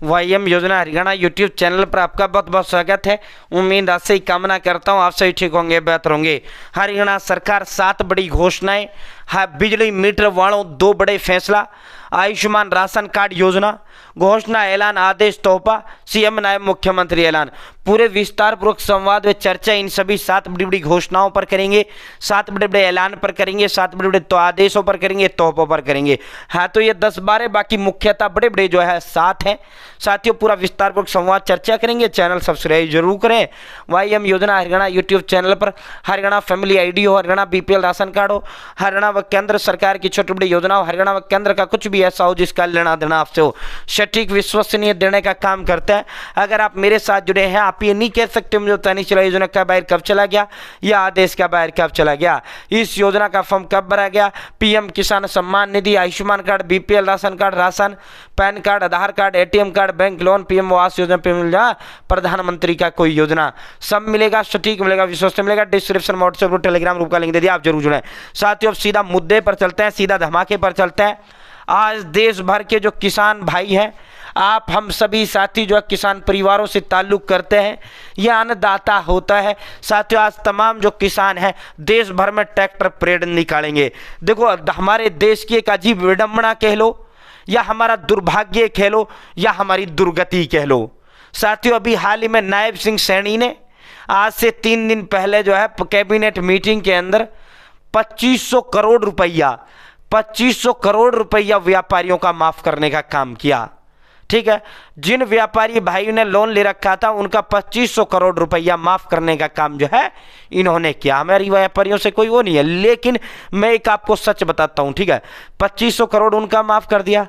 वाईएम योजना Haryana YouTube channel पर आपका बहुत बहुत स्वागत है। उम्मीद आज से ही कामना करता हूँ आप सभी ठीक होंगे, बेहतर होंगे। हरियाणा सरकार 7 बड़ी घोषणाएं, बिजली मीटर वालों 2 बड़े फैसला, आयुष्मान राशन कार्ड योजना घोषणा ऐलान, आदेश तोहफा, सीएम नायब मुख्यमंत्री ऐलान। पूरे विस्तार पूर्वक संवाद व चर्चा इन सभी 7 बड़ी बड़ी घोषणाओं पर करेंगे, 7 बड़े बड़े ऐलान पर करेंगे, 7 बड़े बड़े तो आदेशों पर करेंगे, तोहफों पर करेंगे। हाँ, तो ये 10-12 बाकी मुख्यतः बड़े बड़े जो है 7 हैं। साथियों, पूरा विस्तार पूर्वक संवाद चर्चा करेंगे। चैनल सब्सक्राइब जरूर करें। वाईएम योजना हरियाणा यूट्यूब चैनल पर हरियाणा फैमिली आईडी हो, हरियाणा बीपीएल राशन कार्ड हो, हरियाणा व केंद्र सरकार की छोटी बड़ी योजना हो, हरियाणा व केंद्र का कुछ भी ऐसा हो जिसका लेना देना आपसे हो, सटीक विश्वसनीय देने का काम करता है। अगर आप मेरे साथ जुड़े हैं, आप ये नहीं कह सकते मुझे पता नहीं चला योजना का बाहर कब चला गया या आदेश का बाहर कब चला गया, इस योजना का फॉर्म कब भरा गया, PM Kisan Samman Nidhi, Ayushman card, BPL ration card, ration, PAN card, Aadhaar card, ATM card, bank loan, PM Awas Yojana पे मिल जाए, प्रधानमंत्री का कोई योजना, सब मिलेगा, सटीक मिलेगा, विश्वसनीय मिलेगा। डिस्क्रिप्शन में व्हाट्सएप और टेलीग्राम ग्रुप का लिंक दे दिया, आप जरूर जुड़ें। साथियों, अब सीधा मुद्दे पर चलते हैं, सीधा धमाके पर चलते हैं। आज देश भर के जो किसान भाई हैं, आप हम सभी साथी जो है किसान परिवारों से ताल्लुक करते हैं, यह अन्नदाता होता है। साथियों, आज तमाम जो किसान हैं देश भर में ट्रैक्टर परेड निकालेंगे। देखो, हमारे देश की एक अजीब विडंबना कह लो या हमारा दुर्भाग्य कह लो या हमारी दुर्गति कह लो। साथियों, अभी हाल ही में नायब सिंह सैनी ने आज से 3 दिन पहले जो है कैबिनेट मीटिंग के अंदर 2500 करोड़ रुपया व्यापारियों का माफ करने का काम किया। ठीक है, जिन व्यापारी भाइयों ने लोन ले रखा था उनका 2500 करोड़ रुपया माफ करने का काम जो है इन्होंने किया। हमारी व्यापारियों से कोई वो नहीं है, लेकिन मैं एक आपको सच बताता हूं। ठीक है, 2500 करोड़ उनका माफ कर दिया।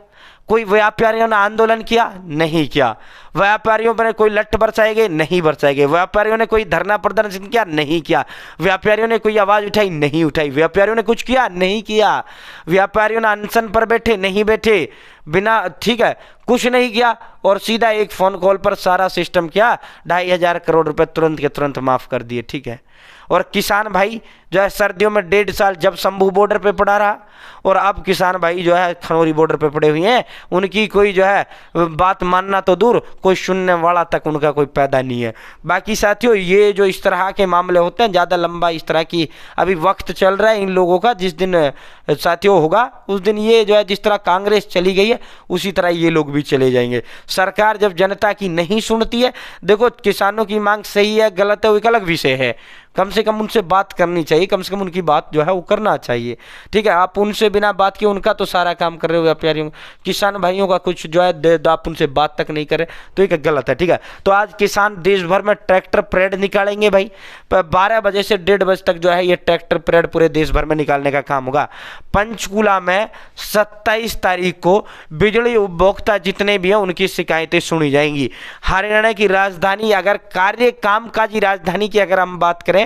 कोई व्यापारियों ने आंदोलन किया? नहीं किया। व्यापारियों पर कोई लठ बरसाएंगे? नहीं बरसाएंगे। व्यापारियों ने कोई धरना प्रदर्शन किया? नहीं किया। व्यापारियों ने कोई आवाज उठाई? नहीं उठाई। व्यापारियों ने कुछ किया? नहीं किया। व्यापारियों ने अनशन पर बैठे? नहीं बैठे। बिना, ठीक है, कुछ नहीं किया और सीधा एक फोन कॉल पर सारा सिस्टम किया, 2500 करोड़ रुपए तुरंत के तुरंत माफ कर दिए। ठीक है, और किसान भाई जो है सर्दियों में 1.5 साल जब शंभू बॉर्डर पे पड़ा रहा और अब किसान भाई जो है खनौरी बॉर्डर पे पड़े हुए हैं, उनकी कोई जो है बात मानना तो दूर, कोई सुनने वाला तक उनका कोई पैदा नहीं है। बाकी साथियों, ये जो इस तरह के मामले होते हैं, ज़्यादा लंबा इस तरह की अभी वक्त चल रहा है इन लोगों का। जिस दिन साथियों होगा उस दिन ये जो है जिस तरह कांग्रेस चली गई है उसी तरह ये लोग भी चले जाएंगे। सरकार जब जनता की नहीं सुनती है, देखो किसानों की मांग सही है गलत है वो एक अलग विषय है, कम से कम उनसे बात करनी चाहिए, कम से कम उनकी बात जो है वो करना चाहिए। ठीक है, आप उनसे बिना बात किए उनका तो सारा काम कर रहे हो व्यापारियों, किसान भाइयों का कुछ जो है आप उनसे बात तक नहीं कर रहे, तो ये गलत है। ठीक है, तो आज किसान देश भर में ट्रैक्टर परेड निकालेंगे भाई। 12 बजे से 1:30 बजे तक जो है ये ट्रैक्टर परेड पूरे देश भर में निकालने का काम होगा। पंचकूला में 27 तारीख को बिजली उपभोक्ता जितने भी हैं उनकी शिकायतें सुनी जाएंगी। हरियाणा की राजधानी, अगर कामकाजी राजधानी की अगर हम बात करें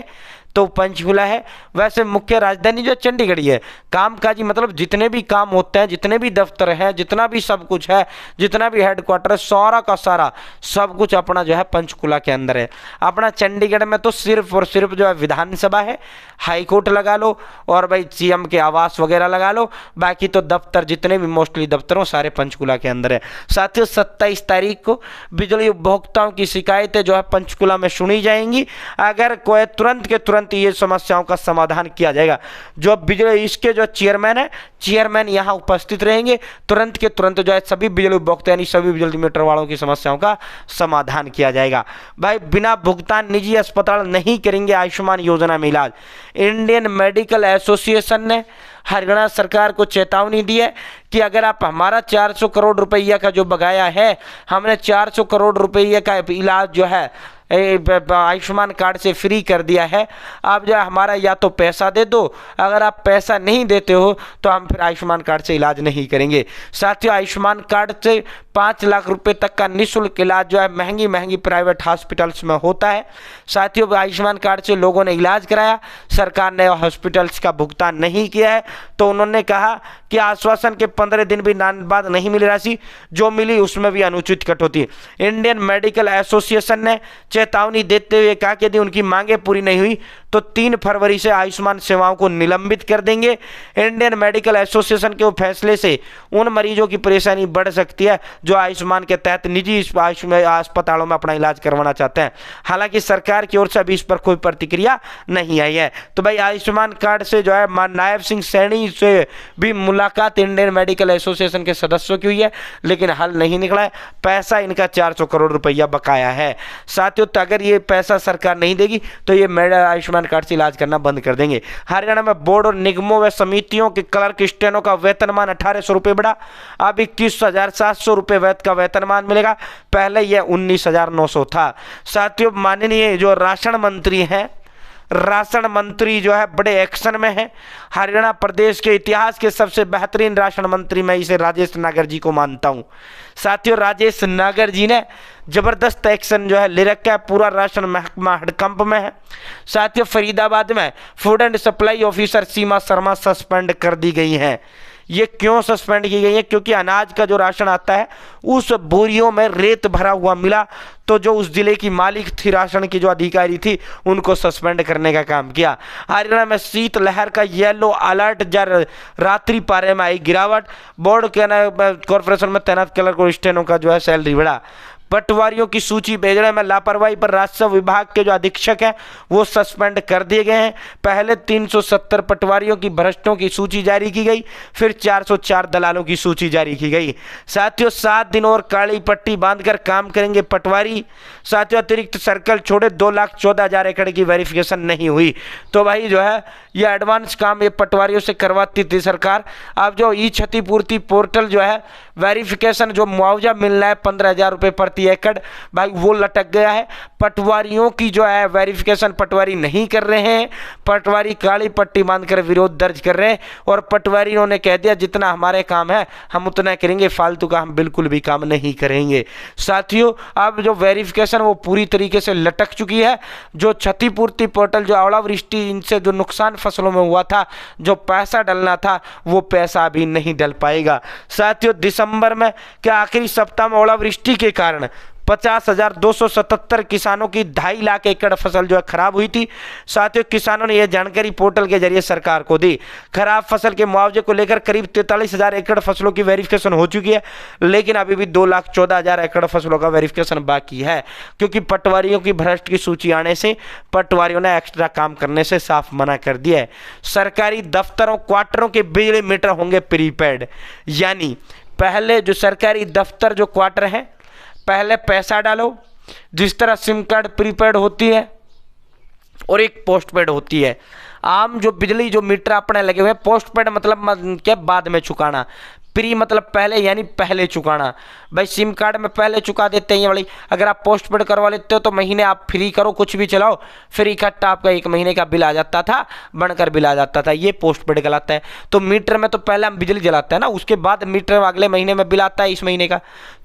तो पंचकूला है। वैसे मुख्य राजधानी जो चंडीगढ़ है। कामकाजी मतलब जितने भी काम होते हैं, जितने भी दफ्तर हैं, जितना भी सब कुछ है, जितना भी हेडक्वार्टर है, सारा का सारा सब कुछ अपना जो है पंचकूला के अंदर है। अपना चंडीगढ़ में तो सिर्फ और सिर्फ जो है विधानसभा है, हाईकोर्ट लगा लो और भाई सीएम के आवास वगैरह लगा लो, बाकी तो दफ्तर जितने भी मोस्टली दफ्तर हो सारे पंचकूला के अंदर है। साथियों, 27 तारीख को बिजली उपभोक्ताओं की शिकायतें जो है पंचकूला में सुनी जाएंगी। अगर कोई तुरंत के तुरंत ये समस्याओं का समाधान किया जाएगा। जो बिजली इसके जो चेयरमैन यहाँ उपस्थित रहेंगे, तुरंत के तुरंत जो है सभी बिजली उपभोक्ता यानी सभी बिजली मीटर वालों की समस्याओं का समाधान किया जाएगा। भाई, बिना भुगतान निजी अस्पताल नहीं करेंगे आयुष्मान योजना में इलाज। इंडियन मेडिकल एसोसिएशन ने हरियाणा सरकार को चेतावनी दी है कि अगर आप हमारा 400 करोड़ रुपया का जो बकाया है, हमने 400 करोड़ रुपये का इलाज जो है आयुष्मान कार्ड से फ्री कर दिया है, आप जो हमारा या तो पैसा दे दो, अगर आप पैसा नहीं देते हो तो हम फिर आयुष्मान कार्ड से इलाज नहीं करेंगे। साथियों, आयुष्मान कार्ड से 5 लाख रुपए तक का निःशुल्क इलाज जो है महंगी प्राइवेट हॉस्पिटल्स में होता है। साथियों, आयुष्मान कार्ड से लोगों ने इलाज कराया, सरकार ने हॉस्पिटल्स का भुगतान नहीं किया है, तो उन्होंने कहा कि आश्वासन के 15 दिन भी बाद नहीं मिली राशि, जो मिली उसमें भी अनुचित कटौती। इंडियन मेडिकल एसोसिएशन ने चेतावनी देते हुए कहा कि यदि उनकी मांगे पूरी नहीं हुई तो 3 फरवरी से आयुष्मान सेवाओं को निलंबित कर देंगे। इंडियन मेडिकल एसोसिएशन के फैसले से उन मरीजों की परेशानी बढ़ सकती है जो आयुष्मान के तहत निजी अस्पतालों में अपना इलाज करवाना चाहते हैं। हालांकि सरकार की ओर से अभी इस पर कोई प्रतिक्रिया नहीं आई है। तो भाई आयुष्मान कार्ड से जो है नायब सिंह सैनी से भी मुलाकात इंडियन मेडिकल एसोसिएशन के सदस्यों की हुई है, लेकिन हल नहीं निकला है। पैसा इनका 400 करोड़ रुपया बकाया है। साथियों, तो अगर ये पैसा सरकार नहीं देगी तो ये आयुष्मान कार्ड से इलाज करना बंद कर देंगे। हरियाणा में बोर्ड और निगमों व समितियों के क्लर्क स्टेनों का वेतनमान 1800 रुपये बढ़ा। अब 21,700 रुपये का वेतनमान मिलेगा। पहले यह 19,900 था। साथियों, माननीय जो राशन मंत्री हैं, राशन मंत्री जो है बड़े एक्शन में है। हरियाणा प्रदेश के इतिहास के सबसे बेहतरीन राशन मंत्री मैं इसे राजेश नागर जी को मानता हूं। साथियों, राजेश नागर जी ने जबरदस्त एक्शन जो है ले रखा है। पूरा राशन महकमा हड़कंप में है। साथियों, फरीदाबाद में food and supply officer Seema Sharma suspend कर दी गई हैं। ये क्यों सस्पेंड की गई है? क्योंकि अनाज का जो राशन आता है उस बोरियों में रेत भरा हुआ मिला, तो जो उस जिले की मालिक थी, राशन की जो अधिकारी थी, उनको सस्पेंड करने का काम किया। हरियाणा में शीत लहर का येलो अलर्ट जारी। रात्रि पारे में आई गिरावट। बोर्ड के कॉर्पोरेशन में तैनात क्लर्क और स्टेनों का जो है सैलरी बढ़ा। पटवारियों की सूची भेजने में लापरवाही पर राजस्व विभाग के जो अधीक्षक हैं वो सस्पेंड कर दिए गए हैं। पहले 370 पटवारियों की भ्रष्टों की सूची जारी की गई, फिर 404 दलालों की सूची जारी की गई। साथियों, 7 दिन और काली पट्टी बांधकर काम करेंगे पटवारी। साथियों, अतिरिक्त सर्कल छोड़े 2,14,000 एकड़ की वेरिफिकेशन नहीं हुई। तो भाई जो है ये एडवांस काम ये पटवारियों से करवाती थी सरकार। अब जो ई क्षतिपूर्ति पोर्टल जो है वेरिफिकेशन जो मुआवजा मिलना है 15,000 रुपये प्रति एकड़, भाई वो लटक गया है। पटवारियों की जो है वेरिफिकेशन पटवारी नहीं कर रहे हैं। पटवारी काली पट्टी बांधकर विरोध दर्ज कर रहे हैं और पटवारियों ने कह दिया जितना हमारे काम है हम उतना करेंगे, फालतू का हम बिल्कुल भी काम नहीं करेंगे। साथियों, अब जो वेरिफिकेशन वो पूरी तरीके से लटक चुकी है। जो क्षतिपूर्ति पोर्टल जो ओलावृष्टि इनसे जो नुकसान फसलों में हुआ था, जो पैसा डलना था वो पैसा अभी नहीं डल पाएगा। साथियों, दिसंबर में के आखिरी सप्ताह में ओलावृष्टि के कारण 50,277 किसानों की 2.5 लाख एकड़ फसल जो है खराब हुई थी। साथियों, किसानों ने यह जानकारी पोर्टल के जरिए सरकार को दी। खराब फसल के मुआवजे को लेकर करीब 43,000 एकड़ फसलों की वेरिफिकेशन हो चुकी है, लेकिन अभी भी 2,14,000 एकड़ फसलों का वेरिफिकेशन बाकी है, क्योंकि पटवारियों की भ्रष्ट की सूची आने से पटवारियों ने एक्स्ट्रा काम करने से साफ मना कर दिया है। सरकारी दफ्तरों क्वार्टरों के बिजली मीटर होंगे प्रीपेड, यानी पहले जो सरकारी दफ्तर जो क्वार्टर हैं पहले पैसा डालो, जिस तरह सिम कार्ड प्रीपेड होती है और एक पोस्टपेड होती है। आम जो बिजली जो मीटर अपने लगे हुए हैं, पोस्टपेड मतलब क्या बाद में चुकाना, प्री मतलब पहले यानी पहले चुकाना। भाई सिम कार्ड में पहले चुका देते हैं ये वाली। अगर आप पोस्टपेड करवा लेते हो तो महीने आप फ्री करो, कुछ भी चलाओ, फिर इकट्ठा आपका 1 महीने का बिल आ जाता था, बनकर बिल आ जाता था। ये पोस्टपेड कहलाता है। तो मीटर में तो पहले हम बिजली जलाते हैं ना, उसके बाद मीटर अगले महीने में बिल आता है इस महीने का।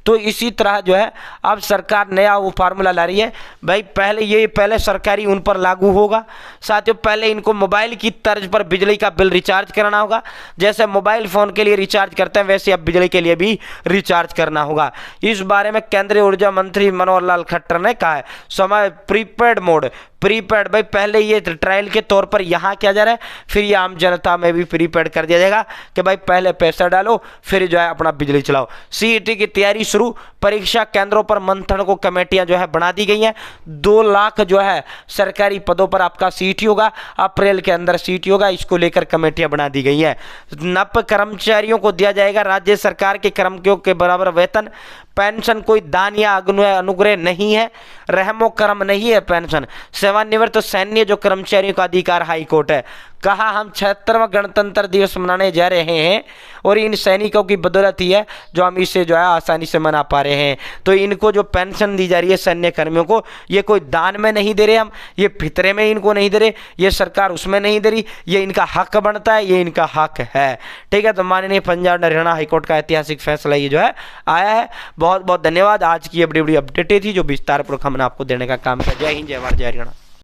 तो इसी तरह जो है अब सरकार नया वो फार्मूला ला रही है। भाई पहले सरकारी उन पर लागू होगा। साथियों, पहले इनको मोबाइल की तर्ज पर बिजली का बिल रिचार्ज करना होगा। जैसे मोबाइल फ़ोन के लिए रिचार्ज करते हैं वैसे अब बिजली के लिए भी रिचार्ज करना होगा। इस बारे में केंद्रीय ऊर्जा मंत्री मनोहर लाल खट्टर ने कहा है। समय प्रीपेड मोड प्रीपेड, भाई पहले ये ट्रायल के तौर पर यहाँ किया जा रहा है, फिर ये आम जनता में भी प्रीपेड कर दिया जाएगा कि भाई पहले पैसा डालो फिर जो है अपना बिजली चलाओ। सीईटी की तैयारी शुरू। परीक्षा केंद्रों पर मंथन को कमेटियां जो है बना दी गई हैं। 2 लाख जो है सरकारी पदों पर आपका सीईटी होगा, अप्रैल के अंदर सीईटी होगा। इसको लेकर कमेटियां बना दी गई हैं। नप कर्मचारियों को दिया जाएगा राज्य सरकार के कर्मचारियों के बराबर वेतन। पेंशन कोई दान या अनुग्रह नहीं है, रहमो कर्म नहीं है पेंशन। सेवानिवृत्त सैन्य जो कर्मचारियों का अधिकार हाई कोर्ट है। कहा हम 76वां गणतंत्र दिवस मनाने जा रहे हैं और इन सैनिकों की बदौलत ही है जो हम इसे जो है आसानी से मना पा रहे हैं। तो इनको जो पेंशन दी जा रही है सैन्य कर्मियों को, ये कोई दान में नहीं दे रहे हम, ये फितरे में इनको नहीं दे रहे, ये सरकार उसमें नहीं दे रही, ये इनका हक बनता है, ये इनका हक है। ठीक है, तो माननीय पंजाब हरियाणा हाईकोर्ट का ऐतिहासिक फैसला ये जो है आया है। बहुत बहुत धन्यवाद। आज की ये बड़ी बड़ी अपडेटें थी जो विस्तारपूर्वक हमने आपको देने का काम किया। जय हिंद, जय भारत, जय हरियाणा।